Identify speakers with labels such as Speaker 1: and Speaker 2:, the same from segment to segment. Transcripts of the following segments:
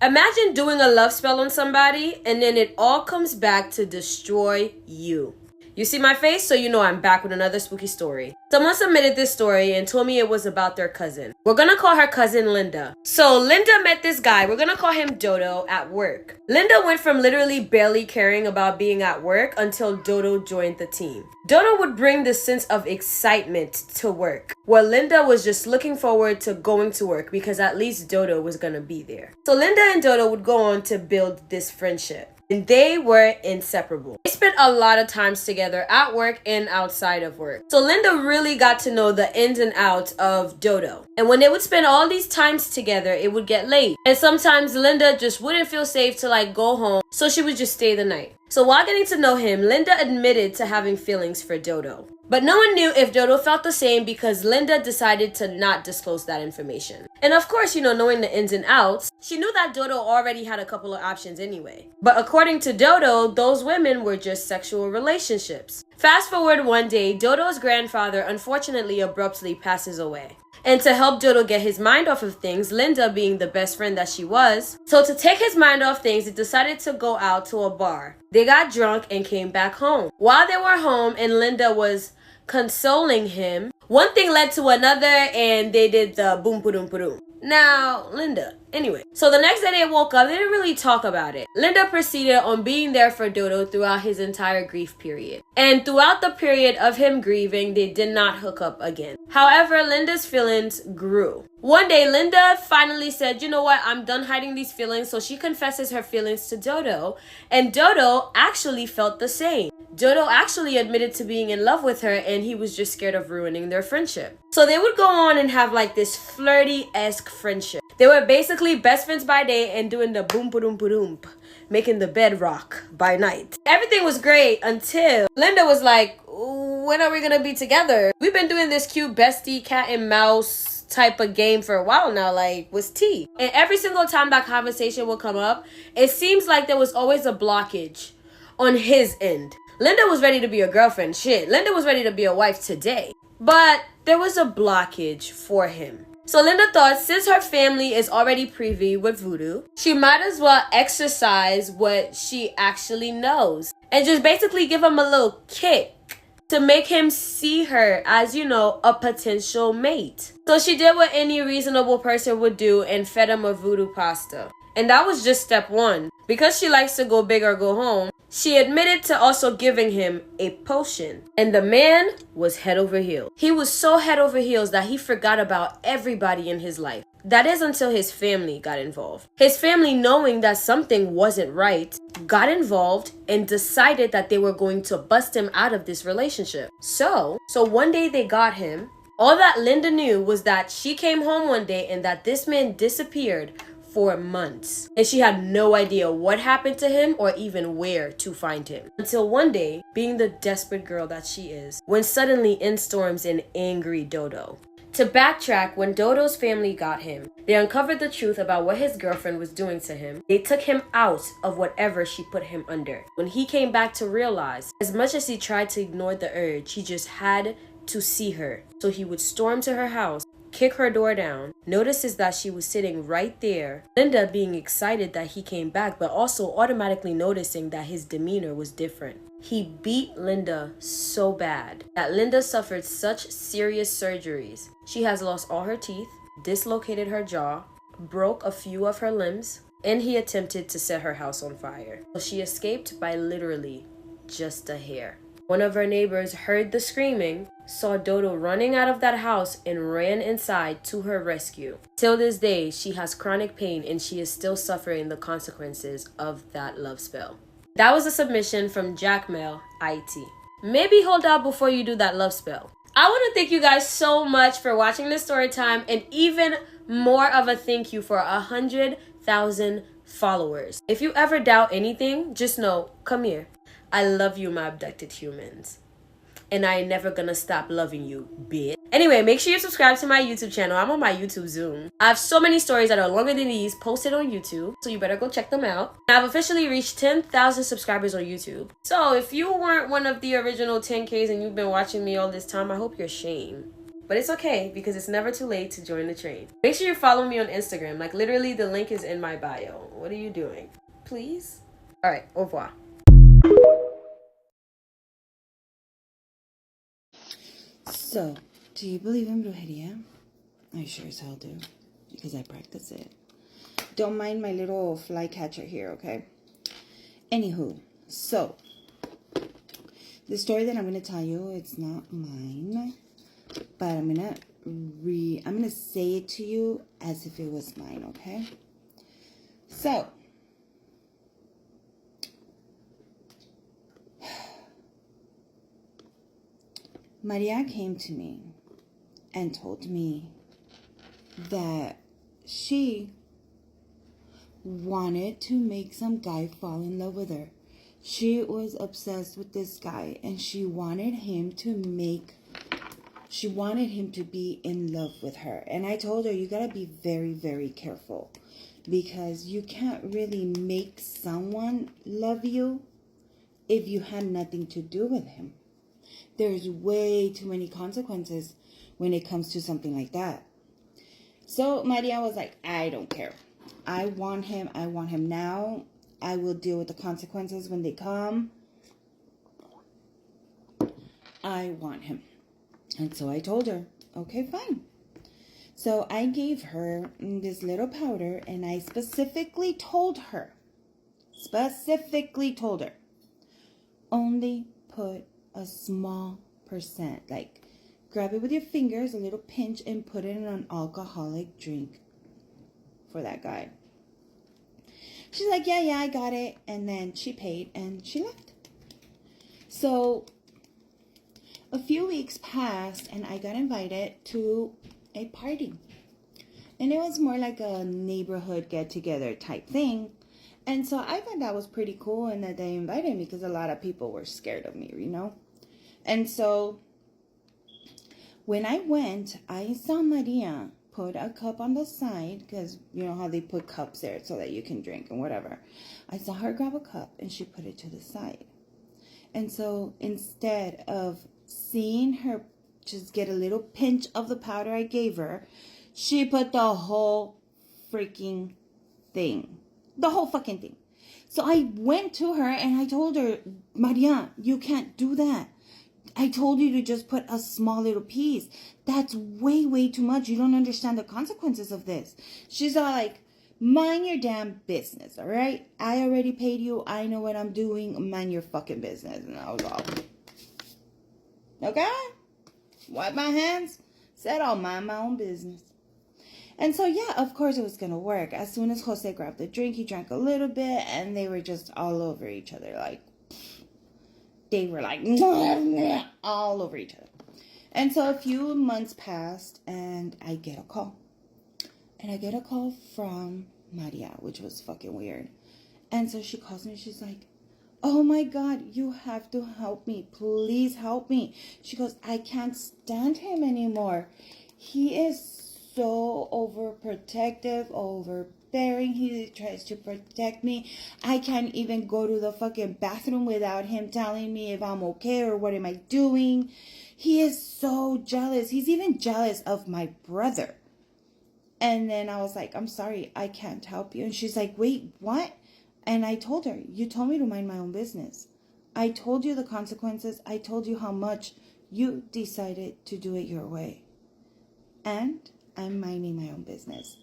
Speaker 1: Imagine doing a love spell on somebody and then it all comes back to destroy you. You see my face, so you know I'm back with another spooky story. Someone submitted this story and told me it was about their cousin. We're gonna call her cousin Linda. So Linda met this guy, we're gonna call him Dodo, at work. Linda went from literally barely caring about being at work until Dodo joined the team. Dodo would bring this sense of excitement to work, where Linda was just looking forward to going to work because at least Dodo was gonna be there. So Linda and Dodo would go on to build this friendship. And they were inseparable. They spent a lot of times together at work and outside of work. So Linda really got to know the ins and outs of Dodo. And when they would spend all these times together, it would get late. And sometimes Linda just wouldn't feel safe to go home, so she would just stay the night. So while getting to know him, Linda admitted to having feelings for Dodo. But no one knew if Dodo felt the same because Linda decided to not disclose that information. And of course, knowing the ins and outs, she knew that Dodo already had a couple of options anyway. But according to Dodo, those women were just sexual relationships. Fast forward one day, Dodo's grandfather unfortunately abruptly passes away. And to help Dodo get his mind off of things, Linda being the best friend that she was, so to take his mind off things, they decided to go out to a bar. They got drunk and came back home. While they were home and Linda was consoling him, one thing led to another and they did the boom boom boom. Now, Linda. Anyway, so the next day they woke up, they didn't really talk about it. Linda proceeded on being there for Dodo throughout his entire grief period. And throughout the period of him grieving, they did not hook up again. However, Linda's feelings grew. One day, Linda finally said, you know what, I'm done hiding these feelings. So she confesses her feelings to Dodo. And Dodo actually felt the same. Dodo actually admitted to being in love with her and he was just scared of ruining their friendship. So they would go on and have this flirty-esque friendship. They were basically best friends by day and doing the boom boom boom, making the bed rock by night. Everything was great until Linda was like, when are we gonna be together? We've been doing this cute bestie cat and mouse type of game for a while now, what's tea? And every single time that conversation would come up, it seems like there was always a blockage on his end. Linda was ready to be a girlfriend. Shit, Linda was ready to be a wife today. But there was a blockage for him. So Linda thought since her family is already privy with voodoo, she might as well exercise what she actually knows and just basically give him a little kick to make him see her as, a potential mate. So she did what any reasonable person would do and fed him a voodoo pasta. And that was just step one. Because she likes to go big or go home, she admitted to also giving him a potion. And the man was head over heels. He was so head over heels that he forgot about everybody in his life. That is until his family got involved. His family, knowing that something wasn't right, got involved and decided that they were going to bust him out of this relationship. So one day they got him. All that Linda knew was that she came home one day and that this man disappeared for months. And she had no idea what happened to him or even where to find him. Until one day, being the desperate girl that she is, when suddenly in storms an angry Dodo. To backtrack, when Dodo's family got him, they uncovered the truth about what his girlfriend was doing to him. They took him out of whatever she put him under. When he came back to realize, as much as he tried to ignore the urge, he just had to see her. So he would storm to her house, kick her door down, notices that she was sitting right there, Linda being excited that he came back, but also automatically noticing that his demeanor was different. He beat Linda so bad that Linda suffered such serious surgeries. She has lost all her teeth, dislocated her jaw, broke a few of her limbs, and he attempted to set her house on fire. She escaped by literally just a hair. One of her neighbors heard the screaming, saw Dodo running out of that house, and ran inside to her rescue. Till this day, she has chronic pain and she is still suffering the consequences of that love spell. That was a submission from Jackmail IT. Maybe hold out before you do that love spell. I want to thank you guys so much for watching this story time, and even more of a thank you for 100,000 followers. If you ever doubt anything, just know, come here. I love you, my abducted humans. And I ain't never gonna stop loving you, bitch. Anyway, make sure you subscribe to my YouTube channel. I'm on my YouTube Zoom. I have so many stories that are longer than these posted on YouTube, so you better go check them out. I've officially reached 10,000 subscribers on YouTube. So if you weren't one of the original 10Ks and you've been watching me all this time, I hope you're ashamed. But it's okay because it's never too late to join the train. Make sure you follow me on Instagram. Like literally the link is in my bio. What are you doing? Please? All right, au revoir.
Speaker 2: So, do you believe in brujeria? I sure as hell do, because I practice it. Don't mind my little fly catcher here, okay? Anywho, so, the story that I'm going to tell you, it's not mine, but I'm going to say it to you as if it was mine, okay? So, Maria came to me and told me that she wanted to make some guy fall in love with her. She was obsessed with this guy and she wanted him to be in love with her. And I told her, you gotta be very, very careful because you can't really make someone love you if you had nothing to do with him. There's way too many consequences when it comes to something like that. So Maria was like, I don't care. I want him now. I will deal with the consequences when they come. I want him. And so I told her, okay, fine. So I gave her this little powder and I specifically told her, only put a small percent, like grab it with your fingers, a little pinch, and put it in an alcoholic drink for that guy. She's like, yeah, I got it. And then she paid and she left. So a few weeks passed and I got invited to a party. And it was more like a neighborhood get-together type thing. And so I thought that was pretty cool and that they invited me because a lot of people were scared of me, you know. And so when I went, I saw Maria put a cup on the side because you know how they put cups there so that you can drink and whatever. I saw her grab a cup and she put it to the side. And so instead of seeing her just get a little pinch of the powder I gave her, she put the whole freaking thing. The whole fucking thing. So I went to her and I told her, Maria, you can't do that. I told you to just put a small little piece. That's way, way too much. You don't understand the consequences of this. She's all like, mind your damn business, all right? I already paid you. I know what I'm doing. Mind your fucking business. And I was all, okay? Wipe my hands. Said I'll mind my own business. And so, yeah, of course it was going to work. As soon as Jose grabbed the drink, he drank a little bit, and they were just all over each other. Like, they were like, all over each other. And so a few months passed, and I get a call. And I get a call from Maria, which was fucking weird. And so she calls me, she's like, oh my God, you have to help me. Please help me. She goes, I can't stand him anymore. He is so overprotective, overbearing. He tries to protect me. I can't even go to the fucking bathroom without him telling me if I'm okay or what am I doing. He is so jealous. He's even jealous of my brother. And then I was like, I'm sorry, I can't help you. And she's like, wait, what? And I told her, you told me to mind my own business. I told you the consequences. I told you how much. You decided to do it your way. And I'm minding my own business.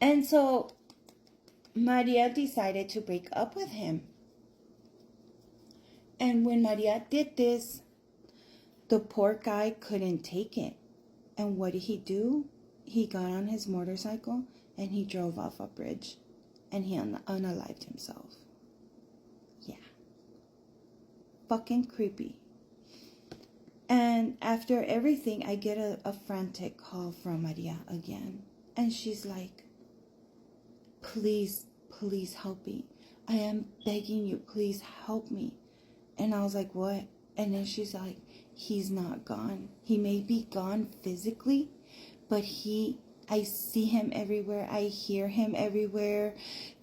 Speaker 2: And so Maria decided to break up with him. And when Maria did this, the poor guy couldn't take it. And what did he do? He got on his motorcycle and he drove off a bridge. And he unalived himself. Yeah. Fucking creepy. And after everything, I get a frantic call from Maria again. And she's like, please help me. I am begging you, please help me. And I was like, what? And then she's like, he's not gone. He may be gone physically, but I see him everywhere. I hear him everywhere.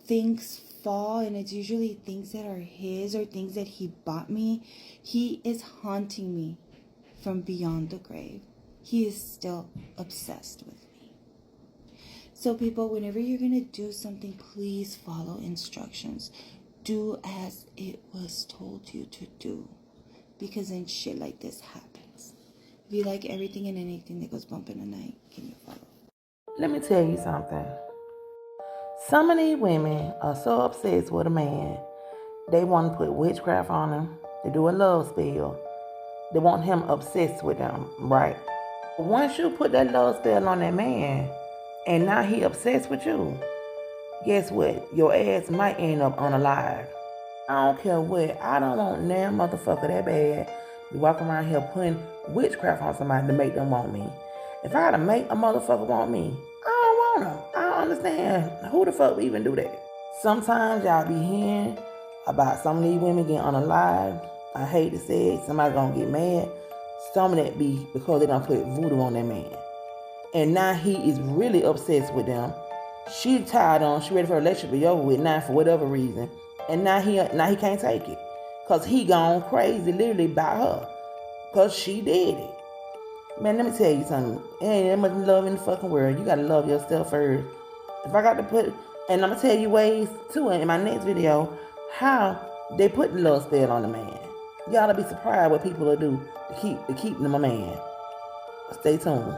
Speaker 2: Things fall, and it's usually things that are his or things that he bought me. He is haunting me from beyond the grave. He is still obsessed with me. So people, whenever you're going to do something, please follow instructions. Do as it was told you to do. Because then shit like this happens. If you like everything and anything that goes bump in the night, can you follow?
Speaker 3: Let me tell you something. Some of these women are so obsessed with a man, they want to put witchcraft on him. They do a love spell. They want him obsessed with them, right? But once you put that love spell on that man, and now he obsessed with you, guess what? Your ass might end up unalive. I don't care what. I don't want damn motherfucker that bad be walking around here putting witchcraft on somebody to make them want me. If I had to make a motherfucker want me, I don't want him. I don't understand who the fuck even do that. Sometimes y'all be hearing about some of these women getting unalive. I hate to say it, somebody gonna get mad. Some of that be because they done put voodoo on that man. And now he is really obsessed with them. She tired on, she ready for a relationship to be over with now for whatever reason. And now he can't take it. Cause he gone crazy literally by her. Cause she did it. Man, let me tell you something. There ain't that much love in the fucking world. You gotta love yourself first. If I got to put, and I'm gonna tell you ways too in my next video, how they put the love spell on the man. Y'all be surprised what people will do to keep them a man. Stay tuned.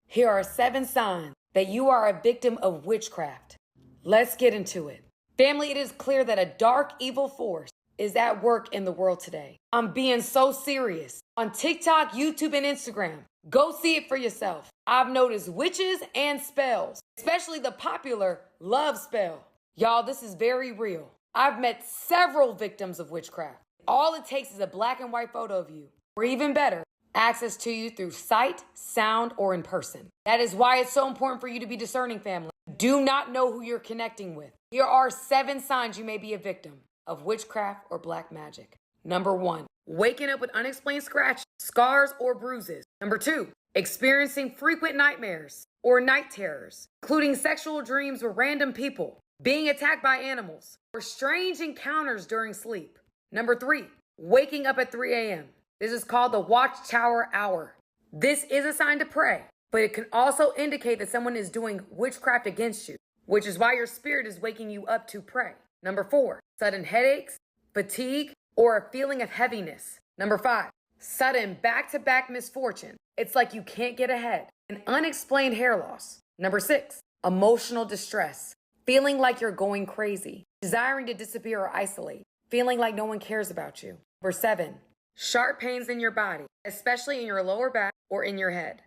Speaker 4: Here are 7 signs that you are a victim of witchcraft. Let's get into it. Family, it is clear that a dark, evil force is at work in the world today. I'm being so serious. On TikTok, YouTube, and Instagram, go see it for yourself. I've noticed witches and spells, especially the popular love spell. Y'all, this is very real. I've met several victims of witchcraft. All it takes is a black and white photo of you, or even better, access to you through sight, sound, or in person. That is why it's so important for you to be discerning, family. Do not know who you're connecting with. Here are 7 signs you may be a victim of witchcraft or black magic. Number 1, waking up with unexplained scratches, scars, or bruises. Number 2, experiencing frequent nightmares or night terrors, including sexual dreams with random people, being attacked by animals, or strange encounters during sleep. Number 3, waking up at 3 a.m. This is called the watchtower hour. This is a sign to pray, but it can also indicate that someone is doing witchcraft against you, which is why your spirit is waking you up to pray. Number 4, sudden headaches, fatigue, or a feeling of heaviness. Number 5, sudden back-to-back misfortune. It's like you can't get ahead. An unexplained hair loss. Number 6, emotional distress. Feeling like you're going crazy. Desiring to disappear or isolate. Feeling like no one cares about you. Number 7, sharp pains in your body, especially in your lower back or in your head.